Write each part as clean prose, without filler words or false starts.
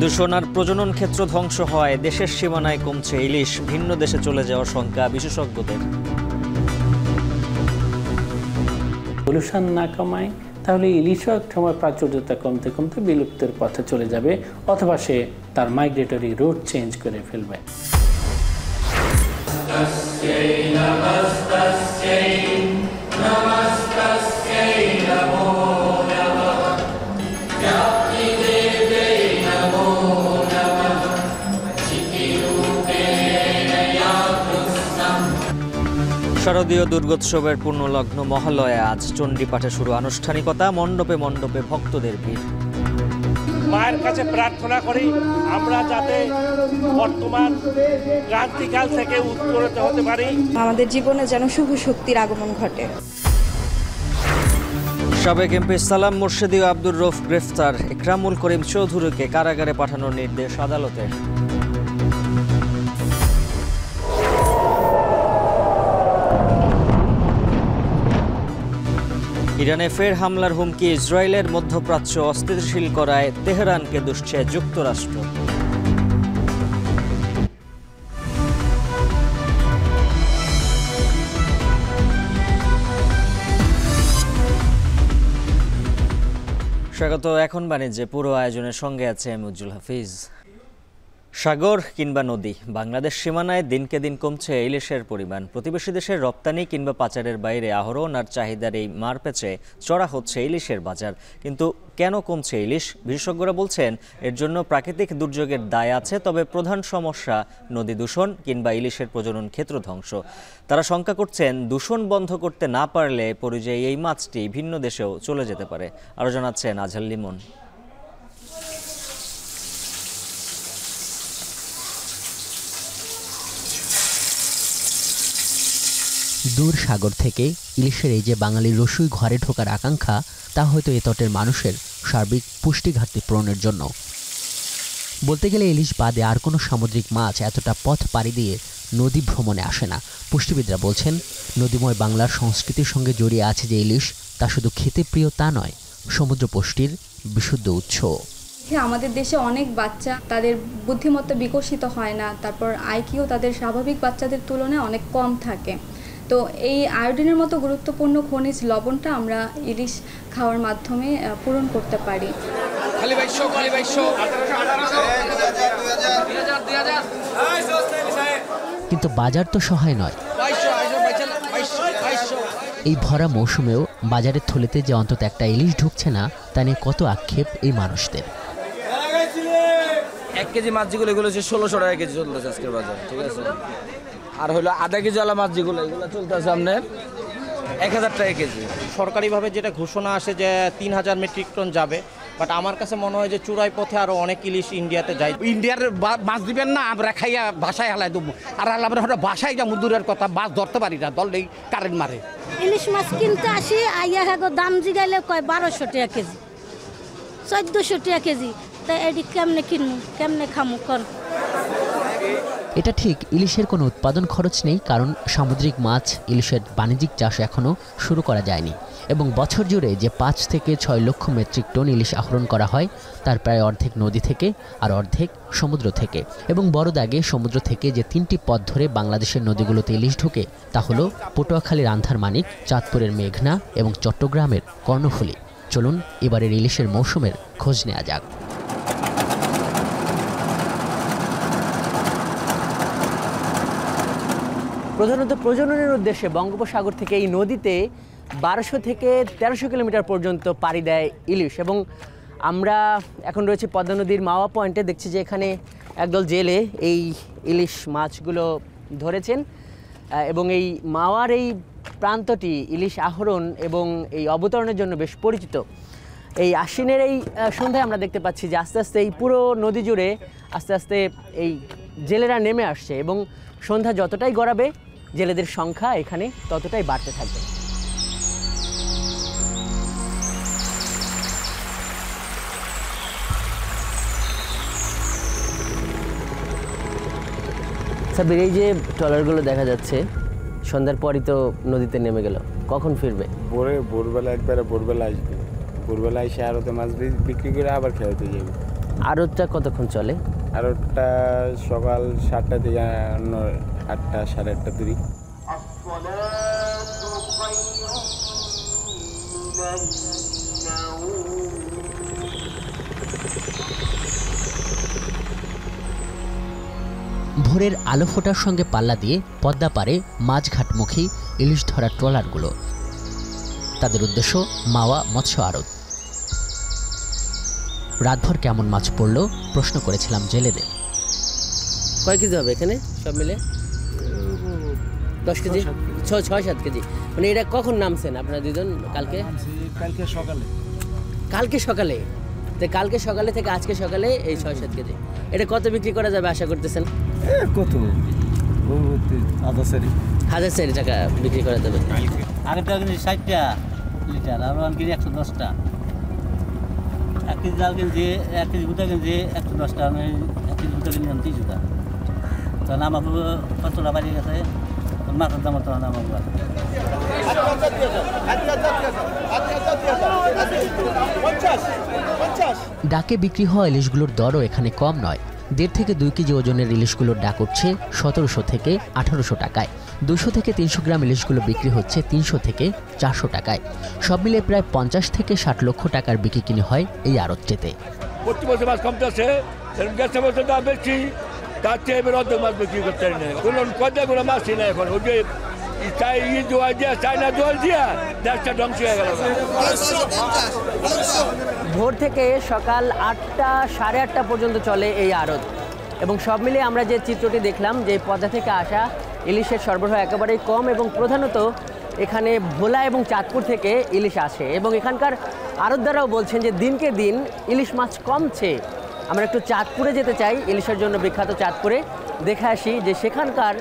দূষণ আর প্রজনন ক্ষেত্র ধ্বংস হয়, দেশের সীমানায় কমছে ইলিশ, ভিন্ন দেশে চলে যাওয়ার শঙ্কা বিশেষজ্ঞদের। পলিউশন না কমায় তাহলে ইলিশও এক সময় প্রাচুর্যতা কমতে কমতে বিলুপ্তের পথে চলে যাবে, অথবা সে তার মাইগ্রেটরি রুট চেঞ্জ করে ফেলবে। শারদীয় দুর্গোৎসবের পূর্ণলগ্ন মহালয়া আজ চণ্ডীপাঠে শুরু আনুষ্ঠানিকতা, মণ্ডপে মণ্ডপে ভক্তদের ভিড়। মায়ের কাছে প্রার্থনা করি আমরা যাতে বর্তমান ক্রান্তিকাল থেকে উত্তরিত হতে পারি, আমাদের জীবনে যেন শুভ শক্তির আগমন ঘটে। সাবেক এমপি সালাম মুর্শেদী ও আব্দুর রউফ গ্রেফতার, ইকরামুল করিম চৌধুরীকে কারাগারে পাঠানোর নির্দেশ আদালতের। ইরানে ফের হামলার হুমকি ইসরায়েলের, মধ্যপ্রাচ্য অস্থিতিশীল করায় তেহরানকে দুষছে যুক্তরাষ্ট্র। স্বাগত এখন বাণিজ্যে, পুরো আয়োজনের সঙ্গে আছে আমি উজ্জ্বল হাফিজ। সাগর কিংবা নদী, বাংলাদেশ সীমানায় দিনকে দিন কমছে ইলিশের পরিমাণ। প্রতিবেশী দেশের রপ্তানি কিংবা পাচারের বাইরে আহরণ আর চাহিদার এই মারপ্যাচে চড়া হচ্ছে ইলিশের বাজার। কিন্তু কেন কমছে ইলিশ? বিশেষজ্ঞরা বলছেন এর জন্য প্রাকৃতিক দুর্যোগের দায় আছে, তবে প্রধান সমস্যা নদী দূষণ কিংবা ইলিশের প্রজনন ক্ষেত্র ধ্বংস। তারা শঙ্কা করছেন দূষণ বন্ধ করতে না পারলে পরিযায়ী এই মাছটি ভিন্ন দেশেও চলে যেতে পারে। আরও জানাচ্ছেন আজহার লিমন। দূর সাগর থেকে ইলিশের এই যে বাঙালির রসুই ঘরে ঢোকার আকাঙ্ক্ষা, তা হয়তো এ তটের মানুষের সার্বিক পুষ্টি ঘাটতি পূরণের জন্য। বলতে গেলে ইলিশ বাদে আর কোনো সামুদ্রিক মাছ এতটা পথ পাড়ি দিয়ে নদী ভ্রমণে আসে না। পুষ্টিবিদরা বলছেন নদীময় বাংলার সংস্কৃতির সঙ্গে জড়িয়ে আছে যে ইলিশ, তা শুধু খেতে প্রিয় তা নয়, সমুদ্র পুষ্টির বিশুদ্ধ উৎস। আমাদের দেশে অনেক বাচ্চা তাদের বুদ্ধিমত্তা বিকশিত হয় না, তারপর আইকিউ তাদের স্বাভাবিক বাচ্চাদের তুলনায় অনেক কম থাকে। তো এই আয়োডিনের মতো গুরুত্বপূর্ণ খনিজ লবণটা আমরা ইলিশ খাওয়ার মাধ্যমে পূরণ করতে পারি। কিন্তু বাজার তো সহায় নয়। এই ভরা মৌসুমেও বাজারের থলেতে যে অন্তত একটা ইলিশ ঢুকছে না, তা নিয়ে কত আক্ষেপ এই মানুষদের। 1 কেজি মাছ যেগুলো এগুলো হচ্ছে 1600 টাকা কেজি চলতেছে আজকের বাজার, ঠিক আছে। আর হলো আধা কেজি আলা মাছ যেগুলো এগুলো চলতেছে আপনার 1000 টাকা কেজি। সরকারিভাবে যেটা ঘোষণা আসে যে 3000 মেট্রিক টন যাবে, বাট আমার কাছে মনে হয় যে চূড়াই পথে আরও অনেক ইলিশ ইন্ডিয়াতে যায়। ইন্ডিয়ার মাছ দিবেন না, আমরা খাইয়া বাসায় হালাই দেবো, আর আমরা বাসায় যা দূরের কথা মাছ ধরতে পারি না, দললেই কারেন্ট মারে। ইলিশ মাছ কিনতে আসি, আইয়া হাগো দাম জিগাইলে কয় 1200 টাকা কেজি, 1400 টাকা কেজি। তাই এটি কেমনে কিনবো, কেমনে খামু কর? এটা ঠিক, ইলিশের কোনো উৎপাদন খরচ নেই, কারণ সামুদ্রিক মাছ ইলিশের বাণিজ্যিক চাষ এখনও শুরু করা যায়নি। এবং বছর জুড়ে যে 5 থেকে 6 লক্ষ মেট্রিক টন ইলিশ আহরণ করা হয়, তার প্রায় অর্ধেক নদী থেকে আর অর্ধেক সমুদ্র থেকে। এবং বড় দাগে সমুদ্র থেকে যে 3টি পথ ধরে বাংলাদেশের নদীগুলোতে ইলিশ ঢোকে, তা হলো পটুয়াখালীর আন্ধারমানিক, চাঁদপুরের মেঘনা এবং চট্টগ্রামের কর্ণফুলী। চলুন এবারের ইলিশের মৌসুমের খোঁজ নেওয়া যাক। প্রধানত প্রজননের উদ্দেশ্যে বঙ্গোপসাগর থেকে এই নদীতে 1200 থেকে 1300 কিলোমিটার পর্যন্ত পাড়ি দেয় ইলিশ। এবং আমরা এখন রয়েছে পদ্মা নদীর মাওয়া পয়েন্টে, দেখছি যে এখানে একদল জেলে এই ইলিশ মাছগুলো ধরেছেন। এবং এই মাওয়ার এই প্রান্তটি ইলিশ আহরণ এবং এই অবতরণের জন্য বেশ পরিচিত। এই আশ্বিনের এই সন্ধ্যায় আমরা দেখতে পাচ্ছি যে আস্তে আস্তে এই পুরো নদী জুড়ে আস্তে আস্তে এই জেলেরা নেমে আসছে, এবং সন্ধ্যা যতটাই গড়াবে জেলেদের সংখ্যা এখানে ততটাই বাড়তে থাকবে। সাব্বির, এই যে ট্রলারগুলো দেখা যাচ্ছে সন্ধ্যার পরই তো নদীতে নেমে গেল, কখন ফিরবে? ভোরবেলা একবারে ভোরবেলা আসবে, ভোরবেলা এসে আরতে মাছ বিক্রি করে আবার খেয়াতে যাবে। আড়তটা কতক্ষণ চলে? আড়তটা সকাল 7টা থেকে 8টা 8:30 দিকে। ভোরের আলো ফোটার সঙ্গে পাল্লা দিয়ে পদ্মা পারে মাঝঘাটমুখী ইলিশ ধরা ট্রলারগুলো। তাদের উদ্দেশ্য মাওয়া মৎস্য আড়ত। রাতভর কেমন মাছ পড়ল প্রশ্ন করেছিলাম জেলেদের। কয় কেজি হবে এখানে সব মিলে? 10 কেজি, 6-7 কেজি। মানে এটা কখন নামছেন আপনারা দুজন? কালকে সকালে। কালকে সকালে? তো কালকে সকালে থেকে আজকে সকালে এই 6-7 কেজি। এটা কত বিক্রি করা যাবে আশা করতেছেন? কত 1000 টাকা বিক্রি করা যাবে। আগে তো 60টা লিটার, আর 110টা। 1 কেজি জাল কিনছি, 1 কেজি গুটা কিনছি 110টা। আমি 1 কেজি গুটা কিনলাম 30 টাকা। তখন আমার কতটা বাড়ি গেছে, মাছের দাম তো নামাবো। ডাকে বিক্রি হওয়া ইলিশগুলোর দরও এখানে কম নয়। 1.5 থেকে 2 কেজি ওজনের ইলিশগুলোর ডাক উঠছে 1700 থেকে 1800 টাকায়। 200 থেকে 300 গ্রাম ইলিশগুলো বিক্রি হচ্ছে 300 থেকে 400 টাকায়। সব মিলে প্রায় 50 থেকে 60 লক্ষ টাকার বিক্রি কিনে হয় এই আড়তটিতে। প্রতি বছর মাছ কমতেছে, গেছে বছর দাম বেশি, তার চেয়ে এবার অর্ধেক মাছ বিক্রি করতে পারি না। কোনো কতগুলো মাছই না এখন। ওই যে চাইনা জল দিয়া দেশটা ধ্বংস হয়ে গেল। ভোর থেকে সকাল 8টা 8:30 পর্যন্ত চলে এই আড়ত। এবং সব মিলিয়ে আমরা যে চিত্রটি দেখলাম, যে পদ্মা থেকে আসা ইলিশের সরবরাহ একেবারেই কম, এবং প্রধানত এখানে ভোলা এবং চাঁদপুর থেকে ইলিশ আসে। এবং এখানকার আড়তদারাও বলছেন যে দিনকে দিন ইলিশ মাছ কমছে। আমরা একটু চাঁদপুরে যেতে চাই, ইলিশের জন্য বিখ্যাত চাঁদপুরে, দেখে আসি যে সেখানকার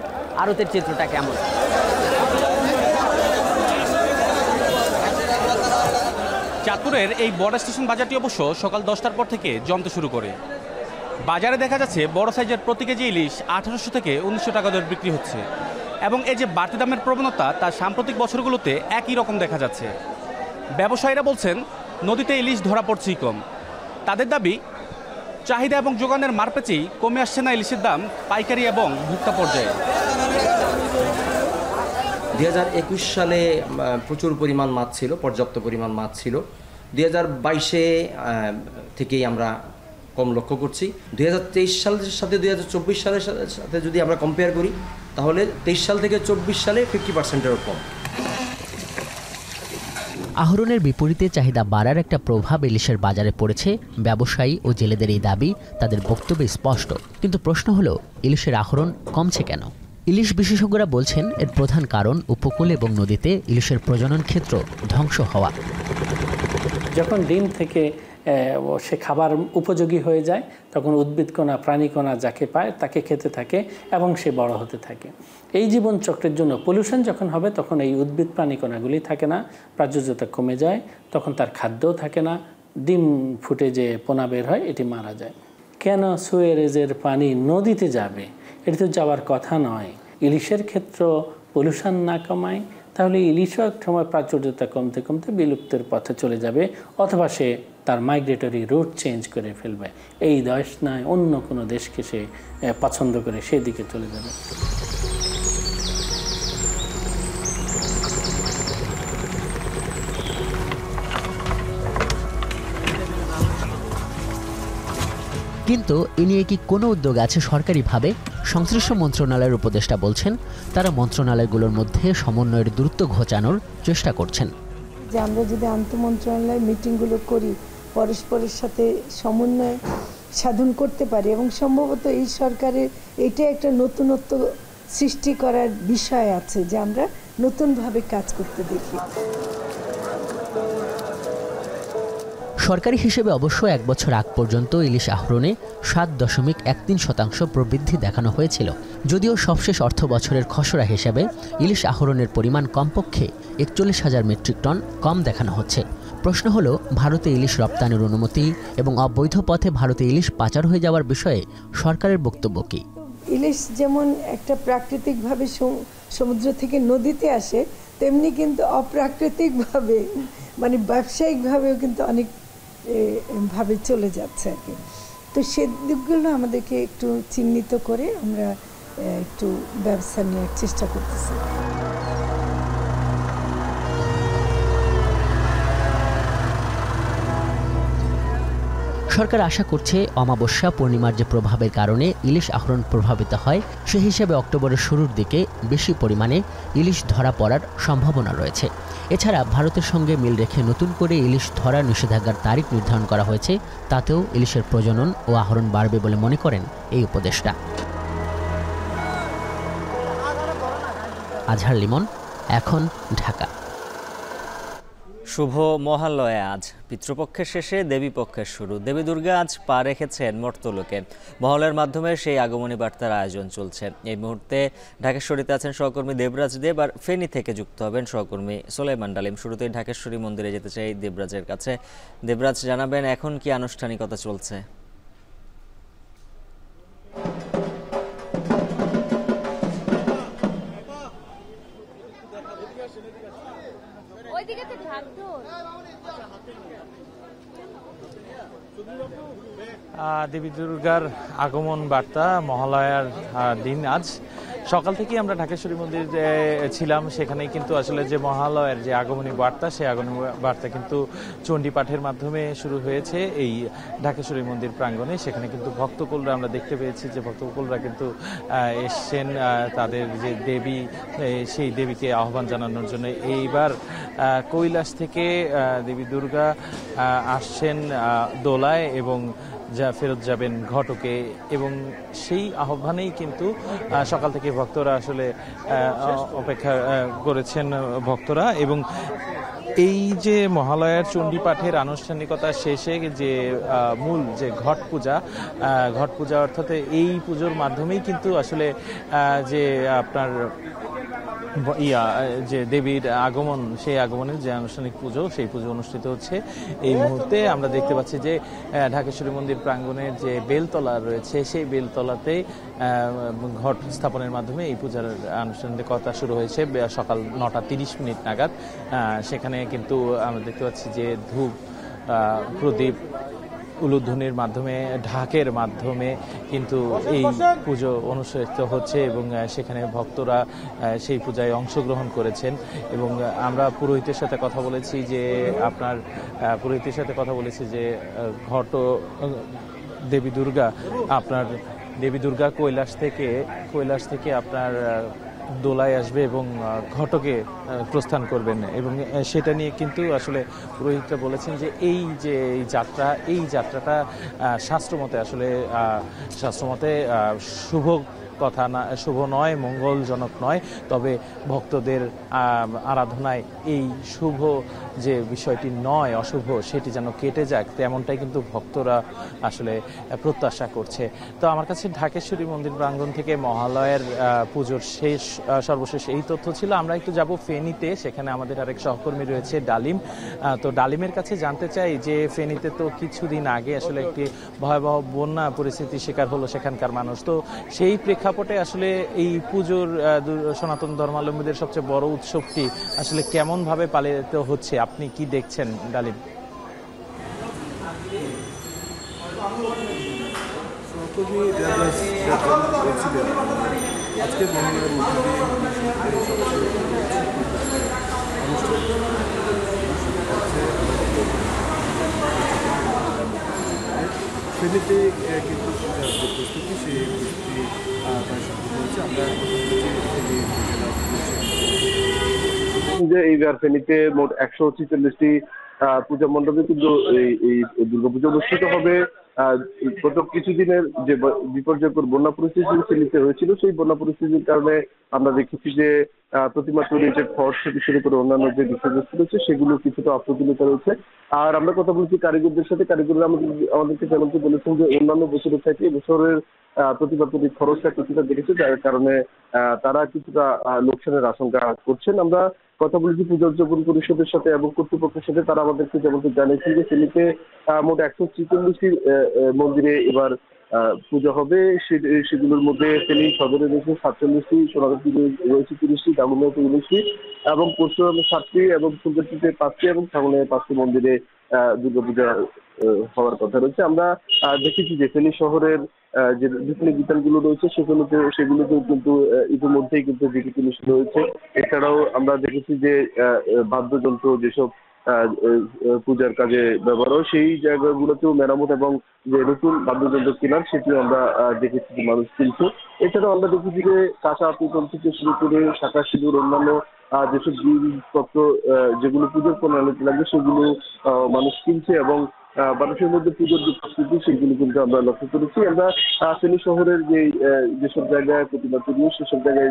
আড়তের চিত্রটা কেমন। চাঁদপুরের এই বড় স্টেশন বাজারটি অবশ্য সকাল 10টার পর থেকে জমতে শুরু করে। বাজারে দেখা যাচ্ছে বড় সাইজের প্রতি কেজি ইলিশ 1800 থেকে 1900 টাকা দরে বিক্রি হচ্ছে। এবং এই যে বাড়তি দামের প্রবণতা, তা সাম্প্রতিক বছরগুলোতে একই রকম দেখা যাচ্ছে। ব্যবসায়ীরা বলছেন নদীতে ইলিশ ধরা পড়ছেই কম। তাদের দাবি, চাহিদা এবং যোগানের মারপেচেই কমে আসছে না ইলিশের দাম পাইকারি এবং ভোক্তা পর্যায়ে। 2021 সালে প্রচুর পরিমাণ মাছ ছিল, পর্যাপ্ত পরিমাণ মাছ ছিল। 2022-এ থেকেই আমরা কম লক্ষ্য করছি। 2023 সালের সাথে 2024 সালের সাথে যদি আমরা কম্পেয়ার করি, তাহলে 23 সাল থেকে 24 সালে 50%-এরও কম। আহরণের বিপরীতে চাহিদা বাড়ার একটা প্রভাব ইলিশের বাজারে পড়েছে। ব্যবসায়ী ও জেলেদের এই দাবি তাদের বক্তব্যে স্পষ্ট। কিন্তু প্রশ্ন হলো, ইলিশের আহরণ কমছে কেন? ইলিশ বিশেষজ্ঞরা বলছেন এর প্রধান কারণ উপকূল এবং নদীতে ইলিশের প্রজনন ক্ষেত্র ধ্বংস হওয়া। যখন ডিম থেকে সে খাবার উপযোগী হয়ে যায়, তখন উদ্ভিদকণা প্রাণীকণা যাকে পায় তাকে খেতে থাকে এবং সে বড় হতে থাকে। এই জীবন চক্রের জন্য পলিউশন যখন হবে, তখন এই উদ্ভিদ প্রাণীকণাগুলি থাকে না, প্রাচুর্যতা কমে যায়, তখন তার খাদ্যও থাকে না, ডিম ফুটে যে পোনা বের হয় এটি মারা যায়। কেন সুয়েরেজের পানি নদীতে যাবে? এটি তো যাওয়ার কথা নয়। ইলিশের ক্ষেত্র পলিউশন না কমায়, তাহলে ইলিশও এক সময় প্রাচুর্যতা কমতে কমতে বিলুপ্তের পথে চলে যাবে, অথবা সে তার মাইগ্রেটরি রুট চেঞ্জ করে ফেলবে। এই দেশ নয়, অন্য কোনো দেশকে সে পছন্দ করে সেদিকে চলে যাবে। কিন্তু এ নিয়ে কি কোনো উদ্যোগ আছে সরকারিভাবে? সংশ্লিষ্ট মন্ত্রণালয়ের উপদেষ্টা বলছেন তারা মন্ত্রণালয়গুলোর মধ্যে সমন্বয়ের দ্রুত ঘোচানোর চেষ্টা করছেন। যে আমরা যদি আন্তঃমন্ত্রণালয় মিটিংগুলো করি, পরস্পরের সাথে সমন্বয় সাধন করতে পারি, এবং সম্ভবত এই সরকারের এটা একটা নতুনত্ব সৃষ্টি করার বিষয় আছে, যে আমরা নতুনভাবে কাজ করতে দেখি। সরকারি হিসেবে অবশ্য 1 বছর আগ পর্যন্ত ইলিশ আহরণে 7.13% প্রবৃদ্ধি দেখানো হয়েছিল। যদিও সবশেষ অর্থ বছরের খসড়া হিসেবে ইলিশ আহরণের পরিমাণ কমপক্ষে 41,000 মেট্রিক টন কম দেখানো হচ্ছে। প্রশ্ন হলো, ভারতে ইলিশ রপ্তানির অনুমতি এবং অবৈধ পথে ভারতে ইলিশ পাচার হয়ে যাওয়ার বিষয়ে সরকারের বক্তব্য কী? ইলিশ যেমন একটা প্রাকৃতিকভাবে সমুদ্র থেকে নদীতে আসে, তেমনি কিন্তু অপ্রাকৃতিকভাবে মানে ব্যবসায়িকভাবেও কিন্তু অনেক ভাবে চলে যাচ্ছে আর কি। তো সে দিকগুলো আমাদেরকে একটু চিহ্নিত করে আমরা একটু ব্যবস্থা নেওয়ার চেষ্টা করতেছি। সরকার আশা করছে অমাবস্যা পূর্ণিমার যে প্রভাবের কারণে ইলিশ আহরণ প্রভাবিত হয় সে হিসেবে অক্টোবরের শুরুর দিকে বেশি পরিমাণে ইলিশ ধরা পড়ার সম্ভাবনা রয়েছে। এছাড়া ভারতের সঙ্গে মিল রেখে নতুন করে ইলিশ ধরার নিষেধাজ্ঞার তারিখ নির্ধারণ করা হয়েছে, তাতেও ইলিশের প্রজনন ও আহরণ বাড়বে বলে মনে করেন এই উপদেষ্টা। আজহার লিমন, এখন, ঢাকা। শুভ মহালয়া আজ, পিতৃপক্ষের শেষে দেবী পক্ষের শুরু। দেবী দুর্গা আজ পা রেখেছেন মর্ত্যলোকে। মহলের মাধ্যমে সেই আগমনী বার্তার আয়োজন চলছে। এই মুহূর্তে ঢাকেশ্বরীতে আছেন সহকর্মী দেবরাজ দেব, আর ফেনী থেকে যুক্ত হবেন সহকর্মী সোলাইমান ডালিম। শুরুতেই ঢাকেশ্বরী মন্দিরে যেতে চাই দেবরাজের কাছে। দেবরাজ, জানাবেন এখন কি আনুষ্ঠানিকতা চলছে? দেবী দুর্গার আগমন বার্তা, মহালয়ার দিন আজ সকাল থেকেই আমরা ঢাকেশ্বরী মন্দিরে ছিলাম। সেখানেই কিন্তু আসলে যে মহালয়ার যে আগমনী বার্তা, সেই আগমনী বার্তা কিন্তু চণ্ডী পাঠের মাধ্যমে শুরু হয়েছে এই ঢাকেশ্বরী মন্দির প্রাঙ্গণে। সেখানে কিন্তু ভক্তকুলরা আমরা দেখতে পেয়েছি যে ভক্তকুলরা কিন্তু এসছেন তাদের যে দেবী, সেই দেবীকে আহ্বান জানানোর জন্য। এইবার কৈলাস থেকে দেবী দুর্গা আসছেন দোলায় এবং ফেরত যাবেন ঘটকে, এবং সেই আহ্বানেই কিন্তু সকাল থেকে ভক্তরা আসলে অপেক্ষা করেছেন ভক্তরা। এবং এই যে মহালয়ার চণ্ডী পাঠের আনুষ্ঠানিকতা শেষে যে মূল যে ঘট পূজা অর্থাৎ এই পুজোর মাধ্যমেই কিন্তু আসলে যে আপনার যে দেবীর আগমন, সেই আগমনের যে আনুষ্ঠানিক পুজো, সেই পুজো অনুষ্ঠিত হচ্ছে এই মুহূর্তে। আমরা দেখতে পাচ্ছি যে ঢাকেশ্বরী মন্দির প্রাঙ্গণের যে বেলতলা রয়েছে, সেই বেলতলাতে ঘট স্থাপনের মাধ্যমে এই পূজার আনুষ্ঠানিকতা শুরু হয়েছে সকাল 9:30 নাগাদ। সেখানে কিন্তু আমরা দেখতে পাচ্ছি যে ধূপ, প্রদীপ, উলুধ্বনির মাধ্যমে, ঢাকের মাধ্যমে কিন্তু এই পুজো অনুষ্ঠিত হচ্ছে এবং সেখানে ভক্তরা সেই পূজায় অংশগ্রহণ করেছেন। এবং আমরা পুরোহিতের সাথে কথা বলেছি যে ঘট দেবী দুর্গা কৈলাস থেকে আপনার দোলায় আসবে এবং ঘটকে প্রস্থান করবেন। এবং সেটা নিয়ে কিন্তু আসলে পুরোহিতরা বলেছেন যে এই যাত্রাটা শাস্ত্রমতে শুভ নয়, মঙ্গলজনক নয়। তবে ভক্তদের আরাধনায় এই শুভ যে বিষয়টি নয়, অশুভ, সেটি যেন কেটে যাক, তেমনটাই কিন্তু ভক্তরা আসলে প্রত্যাশা করছে। তো আমার কাছে ঢাকেশ্বরী মন্দির প্রাঙ্গণ থেকে মহালয়ার পুজোর সর্বশেষ এই তথ্য ছিল। আমরা একটু যাব ফেনীতে, সেখানে আমাদের আরেক সহকর্মী রয়েছে ডালিম। তো ডালিমের কাছে জানতে চাই যে ফেনীতে তো কিছুদিন আগে আসলে একটি ভয়াবহ বন্যা পরিস্থিতির শিকার হলো সেখানকার মানুষ। তো সেই প্রেক্ষাপটে আসলে এই পুজোর সনাতন ধর্মাবলম্বীদের সবচেয়ে বড় উৎসবটি আসলে কেমন ভাবে পালিত হচ্ছে, আপনি কি দেখছেন ডালিম? ফেনীতে কিন্তু যে প্রস্তুতি, সেই প্রস্তুতি প্রায় সম্পূর্ণ হয়েছে। আমরা যে এইবার ফেনীতে মোট 146টি পূজা মণ্ডপে কিন্তু এই দুর্গাপুজো অনুষ্ঠিত হবে। গত কিছুদিনের যে বিপর্যয়কর বন্যা পরিস্থিতি ফেনীতে হয়েছিল, সেই বন্যা পরিস্থিতির কারণে আমরা দেখেছি যে প্রতিমা তৈরি যে খরচ থেকে শুরু করে অন্যান্য যে বিষয়বস্তু রয়েছে সেগুলো কিছুটা অপ্রতুলতা রয়েছে। আর আমরা কথা বলছি কারিগরদের সাথে, কারিগররা আমাদেরকে যেমনটি বলেছেন যে অন্যান্য বছরের থেকে এবছরের প্রতিমা তৈরির খরচটা কিছুটা বেড়েছে, যার কারণে তারা কিছুটা লোকসানের আশঙ্কা করছেন। আমরা কথা বলেছি পূজা উদযাপন পরিষদের সাথে এবং কর্তৃপক্ষের সাথে। তারা আমাদেরকে যেমনটি জানিয়েছেন যে ফেনীতে মোট 146টি মন্দিরে এবার পূজা হবে। সেগুলোর মধ্যে ফেনী সদরে রয়েছে 47টি, সোনাগাছি রয়েছে 30টি, দাগনভূঞাতে 19টি এবং পরশুরামে 7টি এবং ফুলগাছিতে 5টি এবং ছাগলে 5টি মন্দিরে দুর্গাপূজা হওয়ার কথা রয়েছে। আমরা দেখেছি যে ফেনী শহরের যে বিভিন্ন বিতানগুলো রয়েছে সেগুলোতেও কিন্তু ইতিমধ্যেই কিন্তু বিদ্যুৎ নিষেধ রয়েছে। এছাড়াও আমরা দেখেছি যে বাদ্যযন্ত্র যেসব পূজার কাজে ব্যবহার হয় সেই জায়গাগুলোতেও মেরামত এবং যে নতুন বাদ্যযন্ত্র কেনার সেটিও আমরা দেখেছি যে মানুষ কিনছে। এছাড়াও আমরা দেখেছি যে কাঁচা পিতল থেকে শুরু করে শাঁখা সিঁদুর অন্যান্য যেসব জিনিসপত্র যেগুলো পুজোর প্রণালীতে লাগবে সেগুলো মানুষ কিনছে এবং মানুষের মধ্যে পুজোর যে প্রস্তুতি সেগুলো কিন্তু আমরা লক্ষ্য করেছি। আমরা ফেনী শহরের যেসব জায়গায় প্রতিমা তৈরি সেসব জায়গায়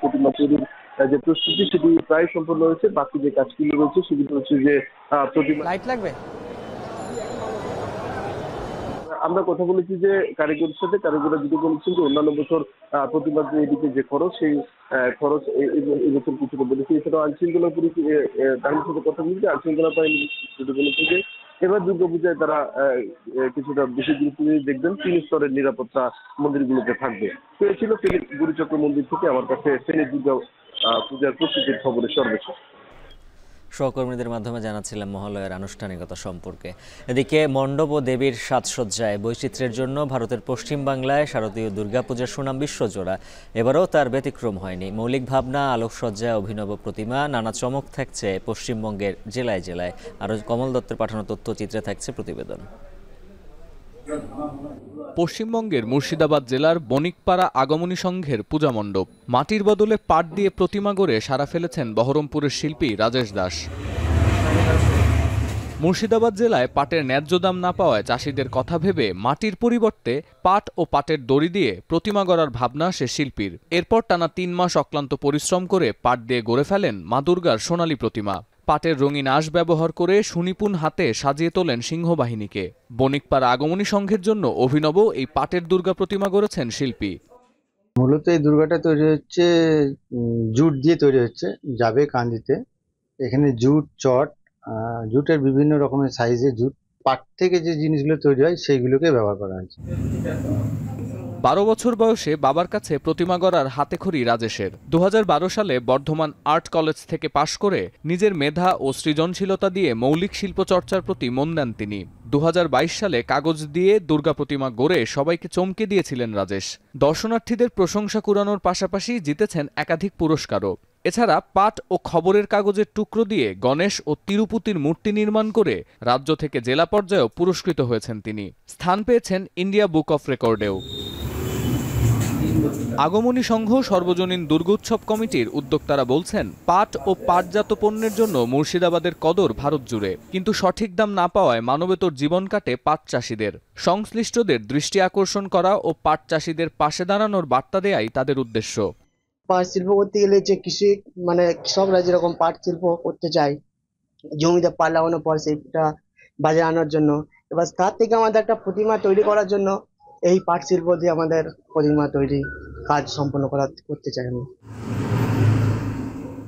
প্রতিমা তৈরির যে প্রস্তুতি সেটি প্রায় সম্পন্ন হয়েছে। বাকি যে কাজগুলো রয়েছে সেগুলো হচ্ছে যে প্রতিমা লাইট লাগবে। আমরা কথা বলেছি যে কারিগরের সাথে, কারিগররা যদি বলেছেন যে অন্যান্য বছর প্রতিমা এদিকে যে খরচ সেই খরচ এবছর কিছুটা বলেছি। এছাড়াও আইনশৃঙ্খলা তাদের সাথে কথা বলেছি, আইনশৃঙ্খলা বাহিনী বলেছে যে এবার দুর্গাপূজায় তারা কিছুটা বেশি গুরুত্ব দিয়ে দেখবেন 3 স্তরের নিরাপত্তা মন্দিরগুলোতে থাকবে। তো এ ছিল ফেনী গুরুচক্র মন্দির থেকে আমার কাছে ফেনী দুর্গা পূজার প্রস্তুতির খবরের সর্বশেষ। সহকর্মীদের মাধ্যমে জানাচ্ছিলাম মহালয়ার আনুষ্ঠানিকতা সম্পর্কে। এদিকে মণ্ডপ ও দেবীর সাজসজ্জায় বৈচিত্র্যের জন্য ভারতের পশ্চিম বাংলায় শারদীয় দুর্গাপূজার সুনাম বিশ্বজোড়া। এবারও তার ব্যতিক্রম হয়নি। মৌলিক ভাবনা, আলোকসজ্জা, অভিনব প্রতিমা, নানা চমক থাকছে পশ্চিমবঙ্গের জেলায় জেলায়। আরও কমল দত্তের পাঠানো তথ্যচিত্রে থাকছে প্রতিবেদন। পশ্চিমবঙ্গের মুর্শিদাবাদ জেলার বণিকপাড়া আগমনী সংঘের পূজা মণ্ডপ। মাটির বদলে পাট দিয়ে প্রতিমা গড়ে সারা ফেলেছেন বহরমপুরের শিল্পী রাজেশ দাস। মুর্শিদাবাদ জেলায় পাটের ন্যায্য দাম না পাওয়ায় চাষিদের কথা ভেবে মাটির পরিবর্তে পাট ও পাটের দড়ি দিয়ে প্রতিমা গড়ার ভাবনা সে শিল্পীর। এরপর টানা 3 মাস অক্লান্ত পরিশ্রম করে পাট দিয়ে গড়ে ফেলেন মা দুর্গার সোনালী প্রতিমা। পাটের রঙিন আঁশ ব্যবহার করে সুনিপুণ হাতে সাজিয়ে তোলেন সিংহবাহিনীকে। বণিকপাড়া আগমনী সংঘের জন্য অভিনব এই পাটের দুর্গা প্রতিমা গড়েছেন শিল্পী। মূলত এই দুর্গাটা তৈরি হচ্ছে জুট দিয়ে তৈরি হচ্ছে, যাবে কান্দিতে। এখানে জুট, চট, জুটের বিভিন্ন রকমের সাইজে জুট, পাট থেকে যে জিনিসগুলো তৈরি হয় সেইগুলোকে ব্যবহার করা হয়েছে। 12 বছর বয়সে বাবার কাছে প্রতিমা গড়ার হাতেখড়ি রাজেশের। 2012 সালে বর্ধমান আর্ট কলেজ থেকে পাশ করে নিজের মেধা ও সৃজনশীলতা দিয়ে মৌলিক শিল্প চর্চার প্রতি মন দেন তিনি। 2022 সালে কাগজ দিয়ে দুর্গা প্রতিমা গড়ে সবাইকে চমকে দিয়েছিলেন রাজেশ। দর্শনার্থীদের প্রশংসা কুড়ানোর পাশাপাশি জিতেছেন একাধিক পুরস্কারও। এছাড়া পাট ও খবরের কাগজের টুকরো দিয়ে গণেশ ও তিরুপতির মূর্তি নির্মাণ করে রাজ্য থেকে জেলা পর্যায়েও পুরস্কৃত হয়েছেন তিনি। স্থান পেয়েছেন ইন্ডিয়া বুক অফ রেকর্ডেও। আগমনী সংঘ সর্বজনীন দুর্গোৎসব কমিটির উদ্যোক্তারা বলছেন, পাট ও পাটজাত পণ্যের জন্য মুর্শিদাবাদের কদর ভারত জুড়ে, কিন্তু সঠিক দাম না পাওয়ায় মানবেতর জীবন কাটে পাট চাষিদের। সংশ্লিষ্টদের দৃষ্টি আকর্ষণ করা ও পাট চাষিদের পাশে দাঁড়ানোর বার্তা দেয়াই তাদের উদ্দেশ্য। পাট শিল্প করতে গেলে যে কৃষি কৃষকরা যেরকম পাট শিল্প করতে চায়, জমিতে পাট লাগানোর পর সেটা বাজারে আনার জন্য, এবার তার থেকে আমাদের একটা প্রতিমা তৈরি করার জন্য এই পাট শিল্প দিয়ে আমাদের প্রতিমা তৈরি কাজ সম্পন্ন করতে চাই আমি।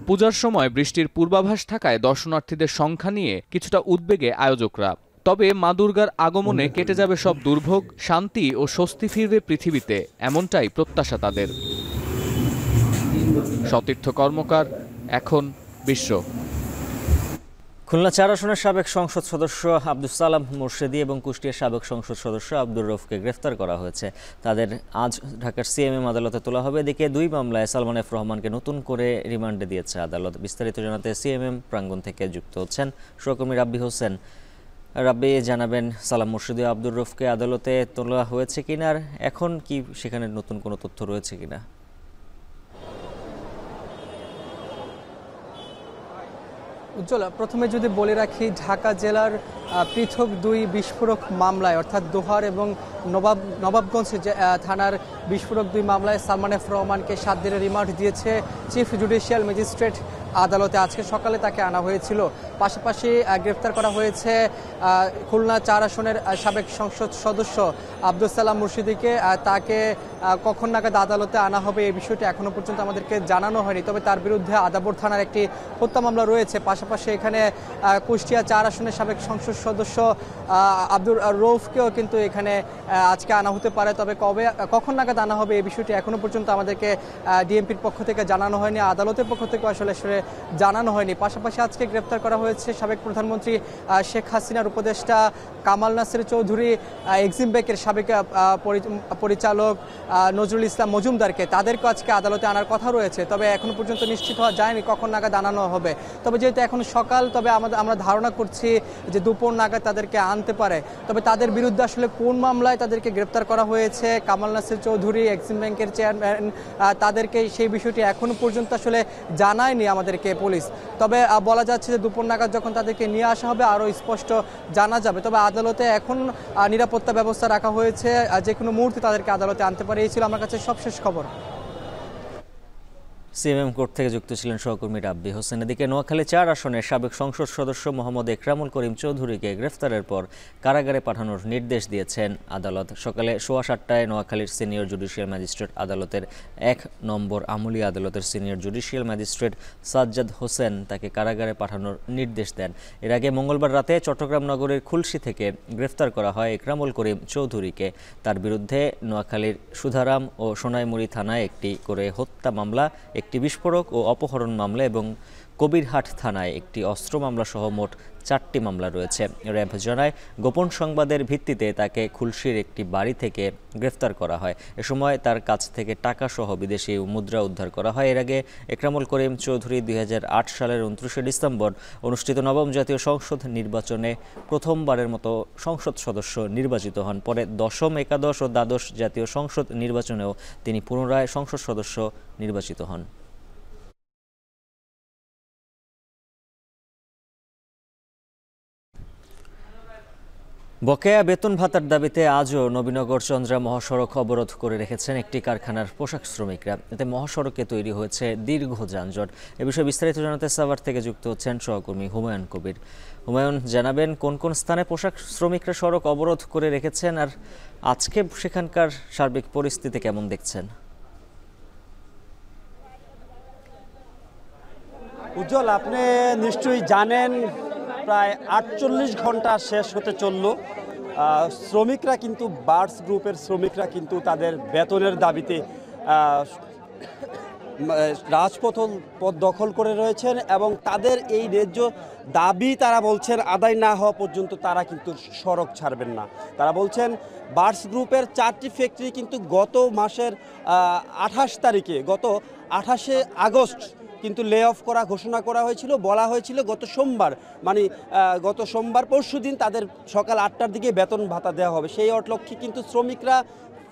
পূজার সময় বৃষ্টির পূর্বাভাস থাকায় দর্শনার্থীদের সংখ্যা নিয়ে কিছুটা উদ্বেগে আয়োজকরা। তবে মা দুর্গার আগমনে কেটে যাবে সব দুর্ভোগ, শান্তি ও স্বস্তি ফিরবে পৃথিবীতে, এমনটাই প্রত্যাশা তাদের। সতীর্থ কর্মকার, এখন বিশ্ব। খুলনা 4 আসনের সাবেক সংসদ সদস্য আব্দুস সালাম মুর্শেদি এবং কুষ্টিয়ার সাবেক সংসদ সদস্য আব্দুর রউফকে গ্রেফতার করা হয়েছে। তাদের আজ ঢাকার সিএমএম আদালতে তোলা হবে। এদিকে 2 মামলায় সালমান এফ রহমানকে নতুন করে রিমান্ডে দিয়েছে আদালত। বিস্তারিত জানাতে সিএমএম প্রাঙ্গণ থেকে যুক্ত হচ্ছেন সহকর্মী রাব্বি হোসেন। রাব্বি, জানাবেন সালাম মুর্শেদি ও আব্দুর রউফকে আদালতে তোলা হয়েছে কিনা, আর এখন কি সেখানে নতুন কোনো তথ্য রয়েছে কিনা? উজ্জ্বল, প্রথমে যদি বলে রাখি, ঢাকা জেলার পৃথক 2 বিস্ফোরক মামলায় অর্থাৎ দোহার এবং নবাবগঞ্জ থানার বিস্ফোরক 2 মামলায় সালমান এফ রহমানকে 7 দিনের রিমান্ড দিয়েছে চিফ জুডিশিয়াল ম্যাজিস্ট্রেট আদালতে। আজকে সকালে তাকে আনা হয়েছিল। পাশাপাশি গ্রেফতার করা হয়েছে খুলনা 4 আসনের সাবেক সংসদ সদস্য আব্দুস সালাম মুর্শেদিকে। তাকে কখন নাগাদ আদালতে আনা হবে এই বিষয়টি এখনো পর্যন্ত আমাদেরকে জানানো হয়নি। তবে তার বিরুদ্ধে আদাবর থানার একটি হত্যা মামলা রয়েছে। পাশাপাশি এখানে কুষ্টিয়া 4 আসনের সাবেক সংসদ সদস্য আব্দুর রউফকেও কিন্তু এখানে আজকে আনা হতে পারে। তবে কখন নাগাদ আনা হবে এই বিষয়টি এখনো পর্যন্ত আমাদেরকে ডিএমপির পক্ষ থেকে জানানো হয়নি। আদালতের পক্ষ থেকে আসলে জানানো হয়নি। পাশাপাশি আজকে গ্রেপ্তার করা হয়েছে সাবেক প্রধানমন্ত্রী শেখ হাসিনার উপদেষ্টা কামাল নাসির চৌধুরী, এক্সিম ব্যাংকের সাবেক পরিচালক নজরুল ইসলাম মজুমদারকে। তাদেরকে আজকে আদালতে আনার কথা রয়েছে, তবে এখনো পর্যন্ত নিশ্চিত হওয়া যায়নি কখন নাগাদ আনানো হবে। তবে যেহেতু এখন সকাল, তবে আমরা ধারণা করছি যে দুপুর নাগাদ তাদেরকে আনতে পারে। তবে তাদের বিরুদ্ধে আসলে কোন মামলায় তাদেরকে গ্রেপ্তার করা হয়েছে, কামাল নাসির চৌধুরী এক্সিম ব্যাংকের চেয়ারম্যান, তাদেরকে সেই বিষয়টি এখনো পর্যন্ত আসলে জানায়নি আমাদেরকে পুলিশ। তবে বলা যাচ্ছে যে দুপুর নাগাদ যখন তাদেরকে নিয়ে আসা হবে আরও স্পষ্ট জানা যাবে। তবে আদালতে এখন নিরাপত্তা ব্যবস্থা রাখা হয়েছে, যে কোনো মুহূর্তে তাদেরকে আদালতে আনতে পারে। এই ছিল আমার কাছে সবশেষ খবর। সিএমএম কোর্ট থেকে যুক্ত ছিলেন সহকর্মী রাব্বি হোসেন। এদিকে নোয়াখালী 4 আসনের সাবেক সংসদ সদস্য মোহাম্মদ একরামুল করিম চৌধুরীকে গ্রেফতারের পর কারাগারে পাঠানোর নির্দেশ দিয়েছেন আদালত। সকালে 7:15টায় নোয়াখালীর সিনিয়র জুডিশিয়াল ম্যাজিস্ট্রেট আদালতের 1 নম্বর আমলি আদালতের senior judicial magistrate Sajjad Hossain তাকে কারাগারে পাঠানোর নির্দেশ দেন। এর আগে মঙ্গলবার রাতে চট্টগ্রাম নগরের খুলশী থেকে গ্রেফতার করা হয় একরামুল করিম চৌধুরীকে। তার বিরুদ্ধে নোয়াখালীর সুধারাম ও সোনাইমুড়ি থানায় একটি করে হত্যা মামলা, একটি বিস্ফোরক ও অপহরণ মামলা এবং কবিরহাট থানায় একটি অস্ত্র মামলা সহ মোট 4টি মামলা রয়েছে। র্যাব জানায় গোপন সংবাদের ভিত্তিতে তাকে খুলশীর একটি বাড়ি থেকে গ্রেফতার করা হয়। এ সময় তার কাছ থেকে টাকা সহ বিদেশি মুদ্রা উদ্ধার করা হয়। এর আগে একরামুল করিম চৌধুরী 2008 সালের 29শে ডিসেম্বর অনুষ্ঠিত নবম জাতীয় সংসদ নির্বাচনে প্রথমবারের মতো সংসদ সদস্য নির্বাচিত হন। পরে দশম, একাদশ ও দ্বাদশ জাতীয় সংসদ নির্বাচনেও তিনি পুনরায় সংসদ সদস্য নির্বাচিত হন। বকেয়া বেতন ভাতার দাবিতে আজও নবীনগর চন্দ্রা মহাসড়ক অবরোধ করে রেখেছেন একটি কারখানার পোশাক শ্রমিকরা। এতে মহাসড়কে তৈরি হয়েছে দীর্ঘ যানজট। এ বিষয়ে বিস্তারিত জানাতে সাভার থেকে যুক্ত হচ্ছেন সহকর্মী হুমায়ুন কবির। হুমায়ুন, জানাবেন কোন কোন স্থানে পোশাক শ্রমিকরা সড়ক অবরোধ করে রেখেছেন, আর আজকে সেখানকার সার্বিক পরিস্থিতি কেমন দেখছেন? উজ্জ্বল, আপনি নিশ্চয়ই জানেন প্রায় 48 ঘন্টা শেষ হতে চলল। শ্রমিকরা কিন্তু বার্স গ্রুপের শ্রমিকরা কিন্তু তাদের বেতনের দাবিতে রাজপথ দখল করে রয়েছেন এবং তাদের এই ন্যায্য দাবি তারা বলছেন আদায় না হওয়া পর্যন্ত তারা কিন্তু সড়ক ছাড়বেন না। তারা বলছেন বার্স গ্রুপের 4টি ফ্যাক্টরি কিন্তু গত মাসের 28 তারিখে, গত 28শে আগস্ট কিন্তু লে অফ করা ঘোষণা করা হয়েছিল। বলা হয়েছিল গত সোমবার পরশুদিন তাদের সকাল 8টার দিকে বেতন ভাতা দেওয়া হবে। সেই লক্ষ্যে কিন্তু শ্রমিকরা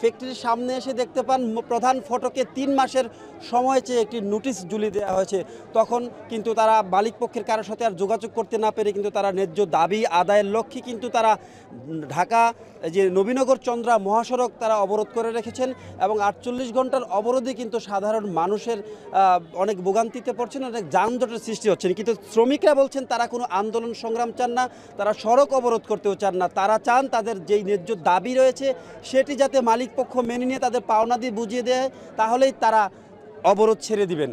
ফ্যাক্টরির সামনে এসে দেখতে পান প্রধান ফটকে 3 মাসের সময় চেয়ে একটি নোটিশ ঝুলিয়ে দেওয়া হয়েছে। তখন কিন্তু তারা মালিক পক্ষের কারোর সাথে আর যোগাযোগ করতে না পেরে কিন্তু তারা ন্যায্য দাবি আদায়ের লক্ষ্যে কিন্তু তারা ঢাকা যে নবীনগর চন্দ্রা মহাসড়ক তারা অবরোধ করে রেখেছেন এবং 48 ঘন্টার অবরোধে কিন্তু সাধারণ মানুষের অনেক ভোগান্তিতে পড়ছেন, অনেক যানজটের সৃষ্টি হচ্ছেন। কিন্তু শ্রমিকরা বলছেন তারা কোনো আন্দোলন সংগ্রাম চান না, তারা সড়ক অবরোধ করতেও চান না। তারা চান তাদের যেই ন্যায্য দাবি রয়েছে সেটি যাতে মালিক পক্ষ মেনে নিয়ে তাদের পাওনা দিয়ে বুঝিয়ে দেয়, তাহলেই তারা অবরোধ ছেড়ে দিবেন।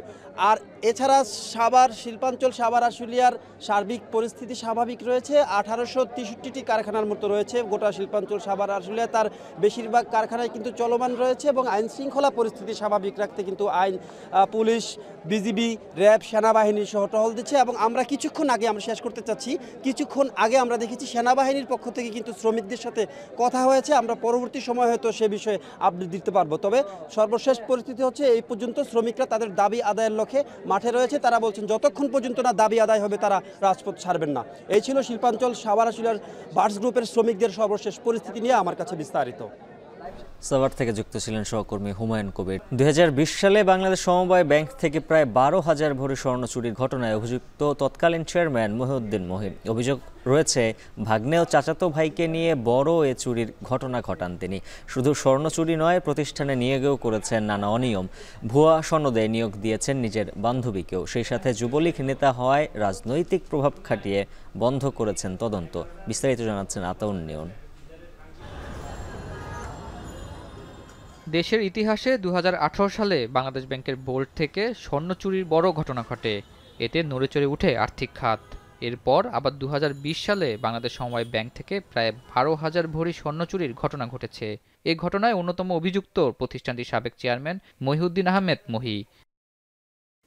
আর এছাড়া সাভার শিল্পাঞ্চল, সাভার আশুলিয়ার সার্বিক পরিস্থিতি স্বাভাবিক রয়েছে। 1863টি কারখানার মতো রয়েছে গোটা শিল্পাঞ্চল সাভার আশুলিয়া, তার বেশিরভাগ কারখানায় কিন্তু চলমান রয়েছে এবং আইন শৃঙ্খলা পরিস্থিতি স্বাভাবিক রাখতে কিন্তু পুলিশ, বিজিবি, র্যাব, সেনাবাহিনী সহ টহল দিচ্ছে। এবং আমরা কিছুক্ষণ আগে আমরা দেখেছি সেনাবাহিনীর পক্ষ থেকে কিন্তু শ্রমিকদের সাথে কথা হয়েছে। আমরা পরবর্তী সময় হয়তো সে বিষয়ে আপডেট দিতে পারবো। তবে সর্বশেষ পরিস্থিতি হচ্ছে এই পর্যন্ত শ্রমিকরা তাদের দাবি আদায়ের লক্ষ্যে মাঠে রয়েছে। তারা বলছেন যতক্ষণ পর্যন্ত না দাবি আদায় হবে তারা রাজপথ ছাড়বেন না। এই ছিল শিল্পাঞ্চল সাভার আশুলিয়ার বার্স গ্রুপের শ্রমিকদের সর্বশেষ পরিস্থিতি নিয়ে আমার কাছে বিস্তারিত। সাভার থেকে যুক্ত ছিলেন সহকর্মী হুমায়ুন কবির। 2020 সালে বাংলাদেশ সমবায় ব্যাংক থেকে প্রায় 12,000 ভরি স্বর্ণ চুরির ঘটনায় অভিযুক্ত তৎকালীন চেয়ারম্যান মহিউদ্দিন মহিন। অভিযোগ রয়েছে ভাগ্নে ও চাচাতো ভাইকে নিয়ে বড় এ চুরির ঘটনা ঘটান তিনি। শুধু স্বর্ণ চুরি নয়, প্রতিষ্ঠানে নিয়োগেও করেছেন নানা অনিয়ম। ভুয়া সনদে নিয়োগ দিয়েছেন নিজের বান্ধবীকেও। সেই সাথে যুবলীগ নেতা হওয়ায় রাজনৈতিক প্রভাব খাটিয়ে বন্ধ করেছেন তদন্ত। বিস্তারিত জানাচ্ছেন আতাউন নিয়ন। দেশের ইতিহাসে 2018 সালে বাংলাদেশ ব্যাংকের বোর্ড থেকে স্বর্ণ চুরির বড় ঘটনা ঘটে। এতে নড়েচড়ে উঠে আর্থিক খাত। এরপর আবার 2020 সালে বাংলাদেশ সমবায় ব্যাংক থেকে প্রায় 12,000 ভরি স্বর্ণ চুরির ঘটনা ঘটেছে। এই ঘটনায় অন্যতম অভিযুক্ত প্রতিষ্ঠানটির সাবেক চেয়ারম্যান মহিউদ্দিন আহমেদ মহি।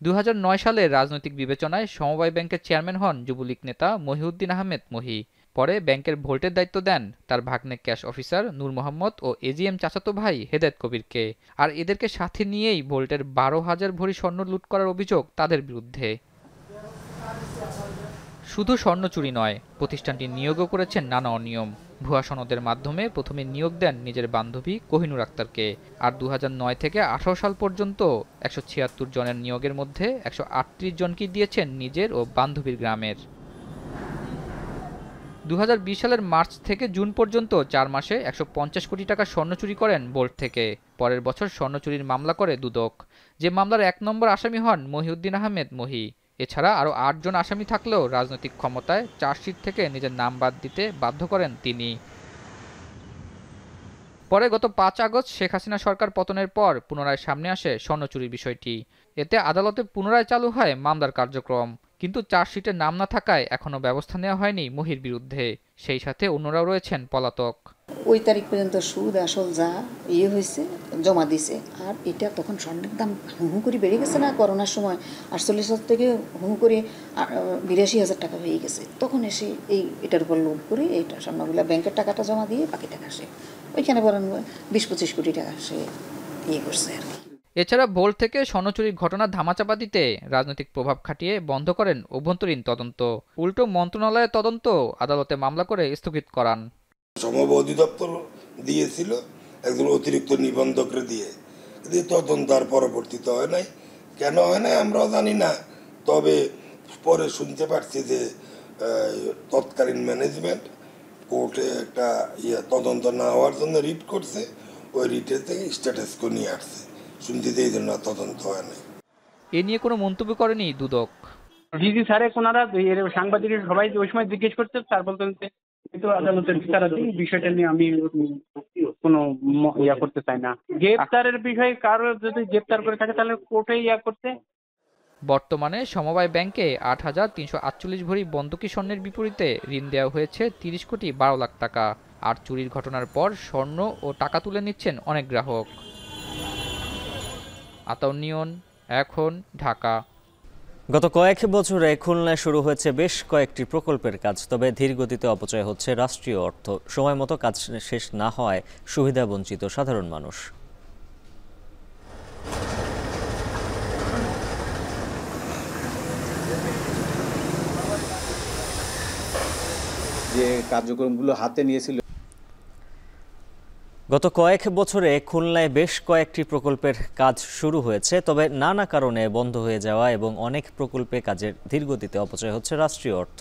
2009 সালে রাজনৈতিক বিবেচনায় সমবায় ব্যাংকের চেয়ারম্যান হন যুবলীগ নেতা মহিউদ্দিন আহমেদ মহি। পরে ব্যাংকের ভোল্টের দায়িত্ব দেন তার ভাগ্নে ক্যাশ অফিসার নূর মোহাম্মদ ও এজিএম চাচাতো ভাই হেদায়েত কবিরকে। আর এদেরকে সাথে নিয়েই ভোল্টের 12,000 ভরি স্বর্ণ লুট করার অভিযোগ তাদের বিরুদ্ধে। শুধু স্বর্ণ চুরি নয়, প্রতিষ্ঠানটি নিয়োগও করেছেন নানা অনিয়ম। ভুয়া সনদের মাধ্যমে প্রথমে নিয়োগ দেন নিজের বান্ধবী কোহিনুর আক্তারকে। আর 2009 থেকে 18 সাল পর্যন্ত 176 জনের নিয়োগের মধ্যে 138 জনকে দিয়েছেন নিজের ও বান্ধবীর গ্রামের। 2020 সালের মার্চ থেকে জুন পর্যন্ত 4 মাসে 150 কোটি টাকা স্বর্ণ চুরি করেন বোল্ট থেকে। পরের বছর স্বর্ণ চুরির মামলা করে দুদক, যে মামলার 1 নম্বর আসামি হন মহিউদ্দিন আহমেদ মহি। এছাড়া আরও 8 জন আসামি থাকলেও রাজনৈতিক ক্ষমতায় চার্জশিট থেকে নিজের নাম বাদ দিতে বাধ্য করেন তিনি। পরে গত 5 আগস্ট শেখ হাসিনা সরকার পতনের পর পুনরায় সামনে আসে স্বর্ণ চুরির বিষয়টি। এতে আদালতে পুনরায় চালু হয় মামলার কার্যক্রম, কিন্তু চার্জশিটে নাম না থাকায় এখনও ব্যবস্থা নেওয়া হয়নি মহির বিরুদ্ধে। সেই সাথে অন্যরাও রয়েছেন পলাতক। ওই তারিখ পর্যন্ত সুদ আসল যা হয়েছে জমা দিছে। আর এটা তখন স্বর্ণের দাম হুহু করে বেড়ে গেছে না, করোনার সময় 48,000 থেকে হুহু করে 82,000 টাকা হয়ে গেছে। তখন এসে এটার উপর লোড করে এইটা স্বর্ণগুলো ব্যাংকের টাকাটা জমা দিয়ে বাকি টাকা সে ওইখানে বলেন 20-25 কোটি টাকা সে করছে আর কি। এছাড়া ভোল্ট থেকে স্বর্ণ চুরির ঘটনা ধামাচাপা দিতে রাজনৈতিক প্রভাব খাটিয়ে বন্ধ করেন অভ্যন্তরীণ তদন্ত। উল্টো মন্ত্রণালয়ের তদন্ত আদালতে মামলা করে স্থগিত করান। সমবায় অধিদপ্তর দিয়েছিল একজন অতিরিক্ত নিবন্ধকরে দিয়ে তদন্ত আর পরবর্তীতে হয় নাই। কেন হয় নাই আমরাও জানি না, তবে পরে শুনতে পারছি যে তৎকালীন ম্যানেজমেন্ট কোর্টে একটা তদন্ত না হওয়ার জন্য রিট করছে, ওই রিটের থেকে স্ট্যাটাস কো নিয়ে আসছে, শুনতে এই জন্য তদন্ত হয় নাই। এ নিয়ে কোনো মন্তব্য করেনি দুদক। ডিজি স্যারে কোনারা সাংবাদিকের সবাই ওই সময় জিজ্ঞেস করছে, স্যার বলতেন কিন্তু আদালতের বিচারাধীন বিষয়টা নিয়ে আমি কোনো করতে চাই না। গ্রেপ্তারের বিষয়ে কারো যদি গ্রেপ্তার করে থাকে তাহলে কোর্টে করতে। বর্তমানে সমবায় ব্যাংকে 8,348 ভরি বন্ধকি স্বর্ণের বিপরীতে ঋণ দেওয়া হয়েছে 30 কোটি 12 লাখ টাকা। আর চুরির ঘটনার পর স্বর্ণ ও টাকা তুলে নিচ্ছেন অনেক গ্রাহক। আতাউর নিয়ন, এখন, ঢাকা। গত কয়েক বছরে খুলনায় শুরু হয়েছে বেশ কয়েকটি প্রকল্পের কাজ, তবে ধীর গতিতে অপচয় হচ্ছে রাষ্ট্রীয় অর্থ। সময় মতো কাজ শেষ না হয় সুবিধা বঞ্চিত সাধারণ মানুষ। যে কার্যক্রমগুলো হাতে নিয়েছিল, গত কয়েক বছরে খুলনায় বেশ কয়েকটি প্রকল্পের কাজ শুরু হয়েছে, তবে নানা কারণে বন্ধ হয়ে যাওয়া এবং অনেক প্রকল্পে কাজের ধীরগতিতে অপচয় হচ্ছে রাষ্ট্রীয় অর্থ।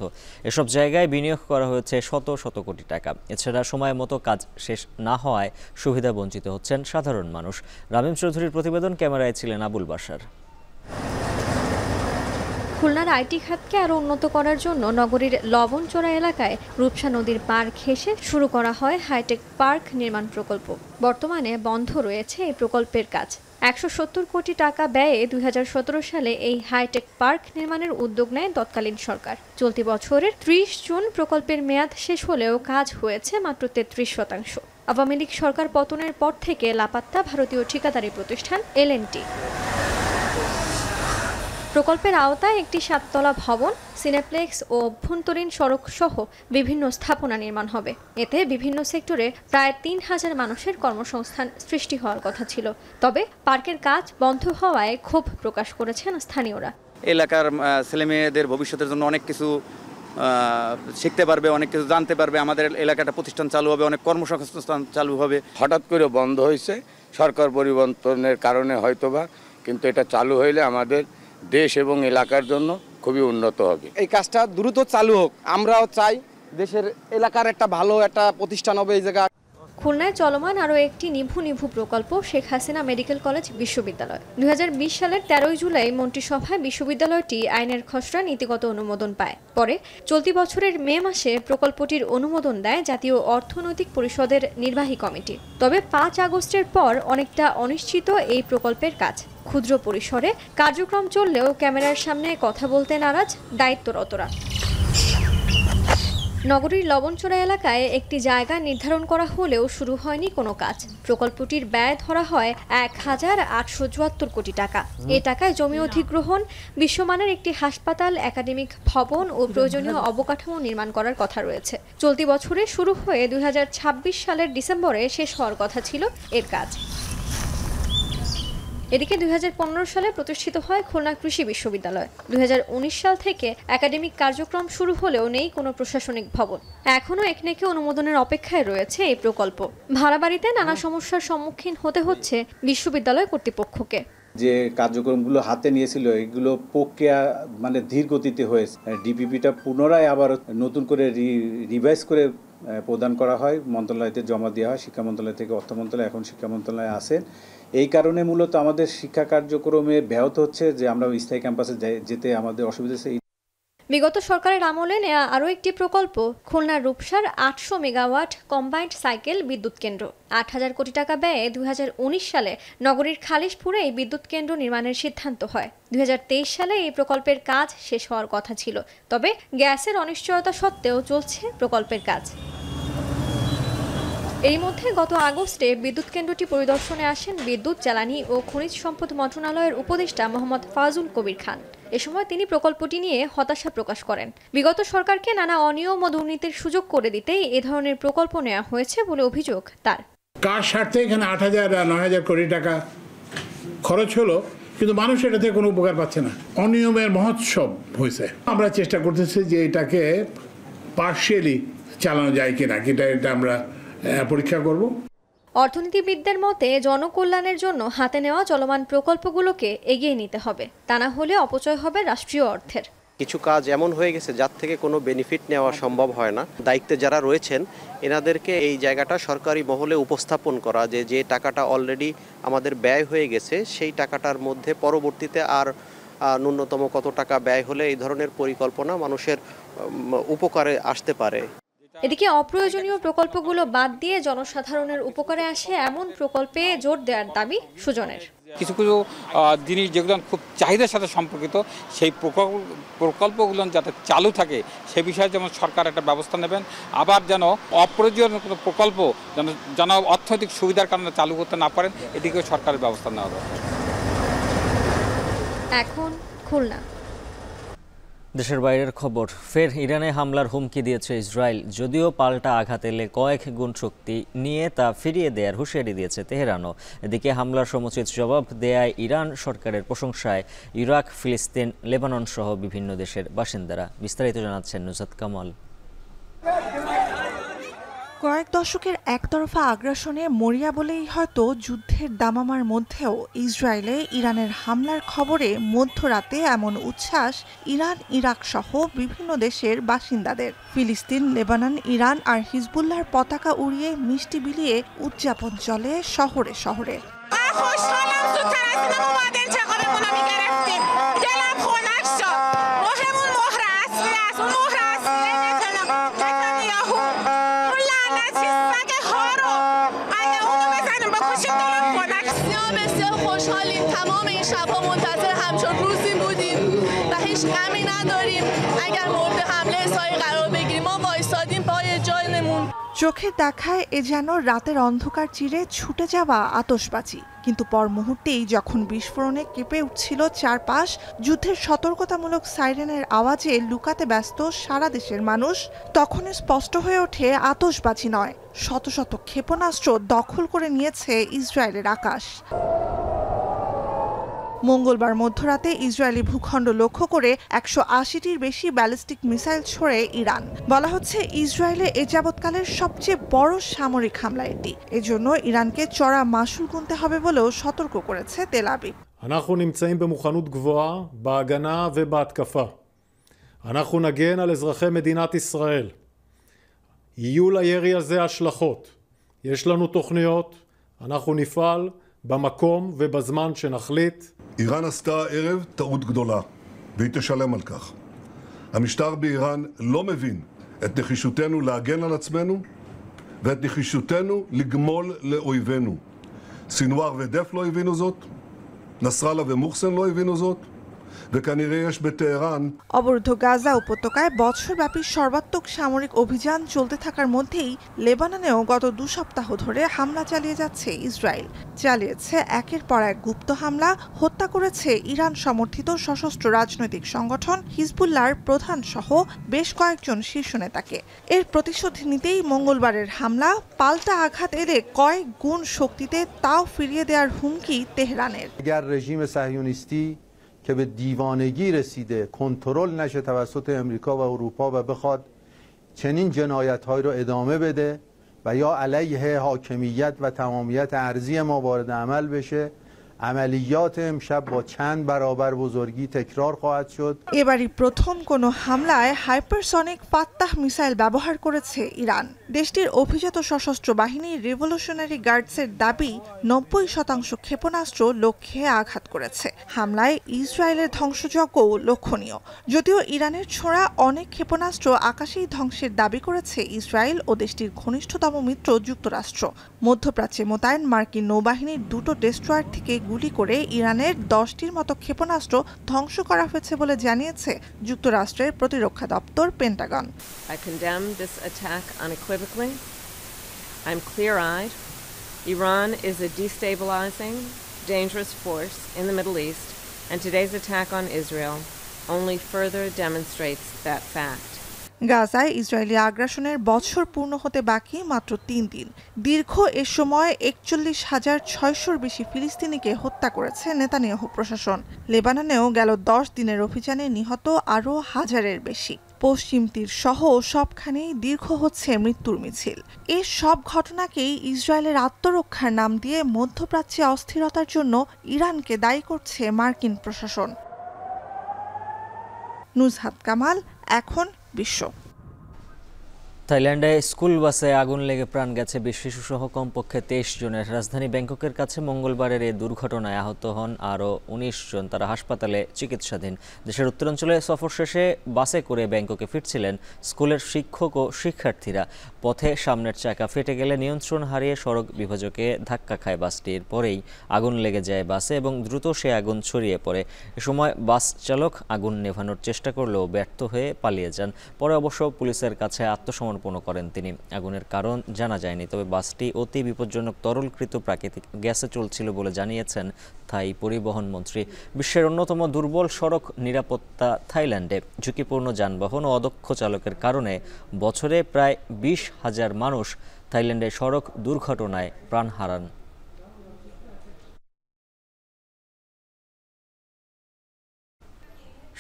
এসব জায়গায় বিনিয়োগ করা হয়েছে শত শত কোটি টাকা। এছাড়া সময় মতো কাজ শেষ না হওয়ায় সুবিধা বঞ্চিত হচ্ছেন সাধারণ মানুষ। রামিম চৌধুরীর প্রতিবেদন, ক্যামেরায় ছিলেন আবুল বাশার। খুলনার আইটি খাতকে আরও উন্নত করার জন্য নগরীর লবণচড়া এলাকায় রূপসা নদীর পাড় ঘেঁষে শুরু করা হয় হাইটেক পার্ক নির্মাণ প্রকল্প। বর্তমানে বন্ধ রয়েছে এই প্রকল্পের কাজ। 170 কোটি টাকা ব্যয়ে 2017 সালে এই হাইটেক পার্ক নির্মাণের উদ্যোগ নেয় তৎকালীন সরকার। চলতি বছরের 30 জুন প্রকল্পের মেয়াদ শেষ হলেও কাজ হয়েছে মাত্র 33%। আওয়ামী লীগ সরকার পতনের পর থেকে লাপাত্তা ভারতীয় ঠিকাদারি প্রতিষ্ঠান L&T। প্রকল্পের আওতায় একটি 7তলা ভবন, সিনেপ্লেক্স ও অভ্যন্তরীণ সড়ক সহ বিভিন্ন স্থাপনা নির্মাণ হবে। এতে বিভিন্ন সেক্টরে প্রায় 3000 মানুষের কর্মসংস্থান সৃষ্টি হওয়ার কথা ছিল। তবে পার্কের কাজ বন্ধ হওয়ায় ক্ষোভ প্রকাশ করেছেন স্থানীয়রা। এলাকার ছেলেমেয়েদের ভবিষ্যতের জন্য অনেক কিছু শিখতে পারবে, অনেক কিছু জানতে পারবে, আমাদের এলাকাটা প্রতিষ্ঠান চালু হবে, অনেক কর্মসংস্থান চালু হবে। হঠাৎ করে বন্ধ হয়েছে সরকার পরিবর্তনের কারণে হয়তোবা, কিন্তু এটা চালু হইলে আমাদের দেশ এবং এলাকার জন্য খুবই উন্নত হবে। এই কাজটা দ্রুত চালু হোক, আমরাও চাই দেশের এলাকার একটা ভালো একটা প্রতিষ্ঠান হবে এই জায়গা। খুলনায় চলমান আরও একটি নিভু প্রকল্প শেখ হাসিনা মেডিকেল কলেজ বিশ্ববিদ্যালয়। 2020 সালের 13 জুলাই মন্ত্রিসভায় বিশ্ববিদ্যালয়টি আইনের খসড়া নীতিগত অনুমোদন পায়। পরে চলতি বছরের মে মাসে প্রকল্পটির অনুমোদন দেয় জাতীয় অর্থনৈতিক পরিষদের নির্বাহী কমিটি। তবে 5 আগস্টের পর অনেকটা অনিশ্চিত এই প্রকল্পের কাজ। ক্ষুদ্র পরিসরে কার্যক্রম চললেও ক্যামেরার সামনে কথা বলতে নারাজ দায়িত্বরতরা। নগরীর লবণচোরা এলাকায় একটি জায়গা নির্ধারণ করা হলেও শুরু হয়নি কোনো কাজ। প্রকল্পটির ব্যয় ধরা হয় ১,৮৭৪ কোটি টাকা। এ টাকায় জমি অধিগ্রহণ, বিশ্বমানের একটি হাসপাতাল, একাডেমিক ভবন ও প্রয়োজনীয় অবকাঠামো নির্মাণ করার কথা রয়েছে। চলতি বছরে শুরু হয়ে ২০২৬ সালের ডিসেম্বরে শেষ হওয়ার কথা ছিল এর কাজ। এদিকে ২০১৫ সালে প্রতিষ্ঠিত হয় খুলনা কৃষি বিশ্ববিদ্যালয়। ২০১৯ সাল থেকে একাডেমিক কার্যক্রম শুরু হলেও নেই কোনো প্রশাসনিক ভবন। এখনও একনেকে অনুমোদনের অপেক্ষায় রয়েছে এই প্রকল্প। ভাড়া বাড়িতে নানা সমস্যার সম্মুখীন হতে হচ্ছে বিশ্ববিদ্যালয় কর্তৃপক্ষকে। যে কার্যক্রমগুলো হাতে নিয়েছিল এগুলো প্রক্রিয়া মানে ধীর গতিতে হয়েছে। ডিপিপিটা পুনরায় আবার নতুন করে রিভাইজ করে প্রদান করা হয়, মন্ত্রণালয়তে জমা দেওয়া হয়। শিক্ষা মন্ত্রণালয় থেকে অর্থ মন্ত্রণালয়, এখন শিক্ষা মন্ত্রণালয়ে আসেন। এই কারণে মূলত আমাদের শিক্ষা কার্যক্রমে ব্যাহত হচ্ছে যে আমরা স্থায়ী ক্যাম্পাসে যেতে আমাদের অসুবিধা হচ্ছে। বিগত সরকারের আমলে নেওয়া আরও একটি প্রকল্প খুলনার রূপসার ৮০০ মেগাওয়াট কম্বাইন্ড সাইকেল বিদ্যুৎ কেন্দ্র। ৮,০০০ কোটি টাকা ব্যয়ে ২০১৯ সালে নগরীর খালিশপুরে এই বিদ্যুৎ কেন্দ্র নির্মাণের সিদ্ধান্ত হয়। ২০২৩ সালে এই প্রকল্পের কাজ শেষ হওয়ার কথা ছিল, তবে গ্যাসের অনিশ্চয়তা সত্ত্বেও চলছে প্রকল্পের কাজ। এরই মধ্যে গত আগস্টে বিদ্যুৎ কেন্দ্রটি পরিদর্শনে আসেন বিদ্যুৎ, জ্বালানি ও খনিজ সম্পদ মন্ত্রণালয়ের উপদেষ্টা মোহাম্মদ ফাজুল কবির খান। এ সময় তিনি প্রকল্পটি নিয়ে হতাশা প্রকাশ করেন। বিগত সরকারকে নানা অনিয়ম ও দুর্নীতির সুযোগ করে দিতেই এ ধরনের প্রকল্প নেওয়া হয়েছে বলে অভিযোগ তার। কার স্বার্থে এখানে ৮,০০০ আর ৯,০০০ কোটি টাকা খরচ হলো, কিন্তু মানুষ এটাতে কোনো উপকার পাচ্ছে না। অনিয়মের মহোৎসব হয়েছে। আমরা চেষ্টা করতেছি যে এটাকে পার্শিয়ালি চালানো যায় কিনা, এটা আমরা পরীক্ষা করব। অর্থনীতিবিদদের মতে জনকল্যাণের জন্য হাতে নেওয়া চলমান প্রকল্পগুলোকে এগিয়ে নিতে হবে, তা না হলে অপচয় হবে রাষ্ট্রীয় অর্থের। কিছু কাজ এমন হয়ে গেছে যার থেকে কোনো বেনিফিট নেওয়া সম্ভব হয় না। দায়িত্বে যারা রয়েছেন এনাদেরকে এই জায়গাটা সরকারি মহলে উপস্থাপন করা যে টাকাটা অলরেডি আমাদের ব্যয় হয়ে গেছে, সেই টাকাটার মধ্যে পরবর্তীতে আর ন্যূনতম কত টাকা ব্যয় হলে এই ধরনের পরিকল্পনা মানুষের উপকারে আসতে পারে। এদিকে অপ্রয়োজনীয় প্রকল্পগুলো বাদ দিয়ে জনসাধারণের উপকারে আসে এমন প্রকল্পে জোর দেওয়ার দাবি সুজনের। কিছু কিছু জিনিস যেগুলো খুব চাহিদার সাথে সম্পর্কিত, সেই প্রকল্পগুলো যাতে চালু থাকে সে বিষয়ে যেমন সরকার একটা ব্যবস্থা নেবেন। আবার যেন অপ্রয়োজনীয় কোনো প্রকল্প যেন অর্থনৈতিক সুবিধার কারণে চালু করতে না পারেন, এদিকেও সরকারের ব্যবস্থা নেওয়া দরকার। এখন খুলনা। দেশের বাইরের খবর, ফের ইরানে হামলার হুমকি দিয়েছে ইসরায়েল। যদিও পাল্টা আঘাত এলে কয়েক গুণ শক্তি নিয়ে তা ফিরিয়ে দেওয়ার হুঁশিয়ারি দিয়েছে তেহরানও। এদিকে হামলার সমুচিত জবাব দেয়ায় ইরান সরকারের প্রশংসায় ইরাক, ফিলিস্তিন, লেবানন সহ বিভিন্ন দেশের বাসিন্দারা। বিস্তারিত জানাচ্ছেন নুজাত কামাল। কয়েক দশকের একতরফা আগ্রাসনে মরিয়া বলেই হয়তো যুদ্ধের দামামার মধ্যেও ইসরায়েলে ইরানের হামলার খবরে মধ্যরাতে এমন উচ্ছ্বাস ইরান, ইরাক সহ বিভিন্ন দেশের বাসিন্দাদের। ফিলিস্তিন, লেবানন, ইরান আর হিজবুল্লাহর পতাকা উড়িয়ে মিষ্টি বিলিয়ে উদযাপন চলে শহরে শহরে। চোখের দেখায় এ যেন রাতের অন্ধকার চিরে ছুটে যাওয়া আতশবাজি। কিন্তু পর মুহূর্তেই যখন বিস্ফোরণে কেঁপে উঠছিল চারপাশ, যুদ্ধের সতর্কতামূলক সাইরেনের আওয়াজে লুকাতে ব্যস্ত সারা দেশের মানুষ, তখন স্পষ্ট হয়ে ওঠে আতশবাজি নয়, শত শত ক্ষেপণাস্ত্র দখল করে নিয়েছে ইসরায়েলের আকাশ। মঙ্গলবার মধ্যরাতে ইসরায়েলি ভূখণ্ড লক্ষ্য করে ১৮০টির বেশি ব্যালিস্টিক মিসাইল ছোড়ে ইরান। বলা হচ্ছে ইসরায়েলে এ যাবৎকালের সবচেয়ে বড় সামরিক হামলা এটি। এজন্য ইরানকে চড়া মাশুল গুনতে হবে বলেও সতর্ক করেছে তেল আবিব। אנחנו נמצאים במוכנות גבוהה בהגנה ובהתקפה. אנחנו נגן על אזרחי מדינת ישראל. יהיו לירי הזה השלכות. יש לנו תוכניות, אנחנו נפעל במקום ובזמן שנחליט. איראן עשתה ערב טעות גדולה, והיא תשלם על כך. המשטר באיראן לא מבין את נחישותנו להגן על עצמנו, ואת נחישותנו לגמול לאויבינו. סינואר ודף לא הבינו זאת, נסראללה ומוחסן לא הבינו זאת, וכנראה יש בטהרן অবরুদ্ধ গাজা উপত্যকায় বছরব্যাপী সর্বাত্মক সামরিক অভিযান চলতে থাকার মধ্যেই লেবাননেও গত 2 সপ্তাহ ধরে হামলা চালিয়ে যাচ্ছে ইসরায়েল। চালিয়েছে একের পর এক গুপ্ত হামলা, হত্যা করেছে ইরান সমর্থিত সশস্ত্র রাজনৈতিক সংগঠন হিজবুল্লাহর প্রধান সহ বেশ কয়েকজন শীর্ষ নেতাকে। এর প্রতিশোধ নিতেই মঙ্গলবারের হামলা, পাল্টা আঘাত এলে কয়েক গুণ শক্তিতে তাও ফিরিয়ে দেওয়ার হুমকি তেহরানের। اگر رژیم صهیونیستی که به دیوانگی رسیده کنترل نشه توسط امریکا و اروپا و بخواد چنین جنایت‌هایی رو ادامه بده و یا علیه حاکمیت و تمامیت ارضی ما وارد عمل بشه، عملیات امشب با چند برابر بزرگی تکرار خواهد شد। এবারই প্রথম কোনো হামলায় হাইপারসনিক ফাত্তাহ মিসাইল ব্যবহার করেছে ইরান। দেশটির অভিজাত সশস্ত্র বাহিনী রিভলিউশনারি গার্ডসের দাবি 90% ক্ষেপণাস্ত্র লক্ষ্যে আঘাত করেছে। হামলায় ইসরায়েলের ধ্বংসযজ্ঞও লক্ষণীয়। যদিও ইরানের ছোড়া অনেক ক্ষেপণাস্ত্র আকাশেই ধ্বংসের দাবি করেছে ইসরায়েল ও দেশটির ঘনিষ্ঠতম মিত্র যুক্তরাষ্ট্র। মধ্যপ্রাচ্যে মোতায়েন মার্কিন নৌবাহিনীর 2টো ডেস্ট্রয়ার থেকে গুলি করে ইরানের 10টির মতো ক্ষেপণাস্ত্র ধ্বংস করা হয়েছে বলে জানিয়েছে যুক্তরাষ্ট্রের প্রতিরক্ষা দপ্তর Pentagon. I condemn this attack unequivocally. I'm clear-eyed. Iran is a destabilizing, dangerous force in the Middle East, and today's attack on Israel only further demonstrates that fact. গাজায় ইসরায়েলি আগ্রাসনের বছর পূর্ণ হতে বাকি মাত্র 3 দিন। দীর্ঘ এ সময় 41,600-র বেশি ফিলিস্তিনিকে হত্যা করেছে নেতানিয়াহু প্রশাসন। লেবাননেও গেল 10 দিনের অভিযানে নিহত আরও হাজারের বেশি। পশ্চিম তীর সহ সবখানেই দীর্ঘ হচ্ছে মৃত্যুর মিছিল। এই সব ঘটনাকেই ইসরায়েলের আত্মরক্ষার নাম দিয়ে মধ্যপ্রাচ্যে অস্থিরতার জন্য ইরানকে দায়ী করছে মার্কিন প্রশাসন। নুজহাত কামাল, এখন বিশ্ব। থাইল্যান্ডে স্কুল বাসে আগুন লেগে প্রাণ গেছে 20 শিশুসহ কমপক্ষে 23 জনের। রাজধানী ব্যাংককের কাছে মঙ্গলবারের এই দুর্ঘটনায় আহত হন আরও 19 জন। তারা হাসপাতালে চিকিৎসাধীন। দেশের উত্তরাঞ্চলে সফর শেষে বাসে করে ব্যাংককে ফিরছিলেন স্কুলের শিক্ষক ও শিক্ষার্থীরা। পথে সামনের চাকা ফেটে গেলে নিয়ন্ত্রণ হারিয়ে সড়ক বিভাজকে ধাক্কা খায় বাসটি। এরপরেই আগুন লেগে যায় বাসে এবং দ্রুত সে আগুন ছড়িয়ে পড়ে। এ সময় বাস চালক আগুন নেভানোর চেষ্টা করলেও ব্যর্থ হয়ে পালিয়ে যান। পরে অবশ্য পুলিশের কাছে আত্মসমর্পণ করেন তিনি। আগুনের কারণ জানা যায়নি, তবে বাসটি অতি বিপজ্জনক তরলকৃত প্রাকৃতিক গ্যাসে চলছিল বলে জানিয়েছেন থাই পরিবহন মন্ত্রী। বিশ্বের অন্যতম দুর্বল সড়ক নিরাপত্তা থাইল্যান্ডে ঝুঁকিপূর্ণ যানবাহন ও অদক্ষ চালকের কারণে বছরে প্রায় 20,000 মানুষ থাইল্যান্ডের সড়ক দুর্ঘটনায় প্রাণ হারান।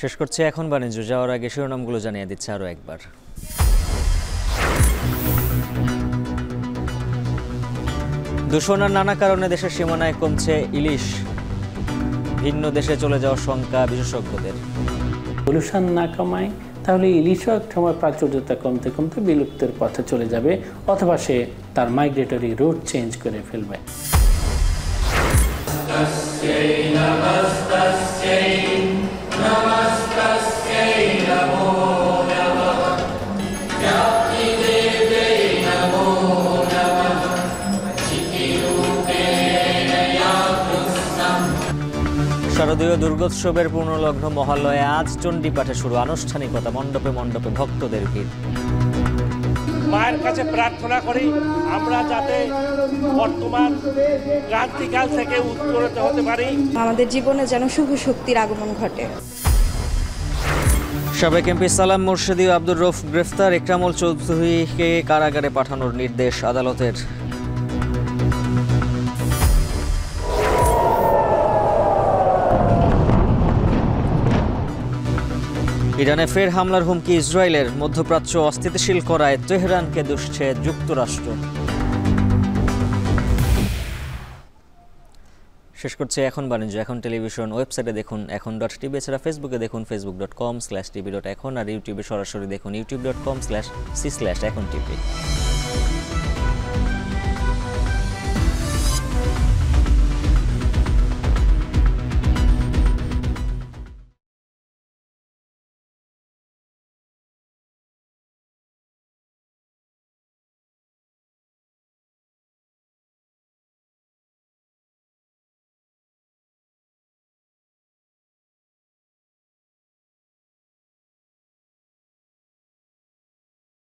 শেষ করছে এখন বাণিজ্য। যাওয়ার আগে শিরোনামগুলো জানিয়ে দিচ্ছে আরও একবার। দূষণের নানা কারণে দেশের সীমানায় কমছে ইলিশ। ভিন্ন দেশে চলে যাওয়ার শঙ্কা বিশেষজ্ঞদের। পলিউশন না কমায় তাহলে ইলিশও এক সময় প্রাচুর্যতা কমতে কমতে বিলুপ্তের পথে চলে যাবে, অথবা সে তার মাইগ্রেটরি রুট চেঞ্জ করে ফেলবে। শারদীয় দুর্গোৎসবের পূর্ণলগ্ন মহালয়ে আজ চণ্ডীপাঠে শুরু আনুষ্ঠানিকতা। মণ্ডপে মণ্ডপে ভক্তদের ভিড়। মায়ের কাছে প্রার্থনা করি আমরা যাতে বর্তমান ক্রান্তিকাল থেকে উত্তরিত হতে পারি, আমাদের জীবনে যেন শুভ শক্তির আগমন ঘটে। সাবেক এমপি সালাম মুর্শেদি ও আব্দুর রউফ গ্রেফতার। ইকরামুল চৌধুরীকে কারাগারে পাঠানোর নির্দেশ আদালতের। ইরানে ফের হামলার হুমকি ইসরায়েলের। মধ্যপ্রাচ্য অস্থিতিশীল করায় তেহরানকে দুষছে যুক্তরাষ্ট্র। শেষ করছে এখন বাণিজ্য। এখন টেলিভিশন। ওয়েবসাইটে দেখুন এখন.tv, এছাড়া ফেসবুকে দেখুন facebook.com/tv.এখন, আর ইউটিউবে সরাসরি দেখুন youtube.com/c/echontv।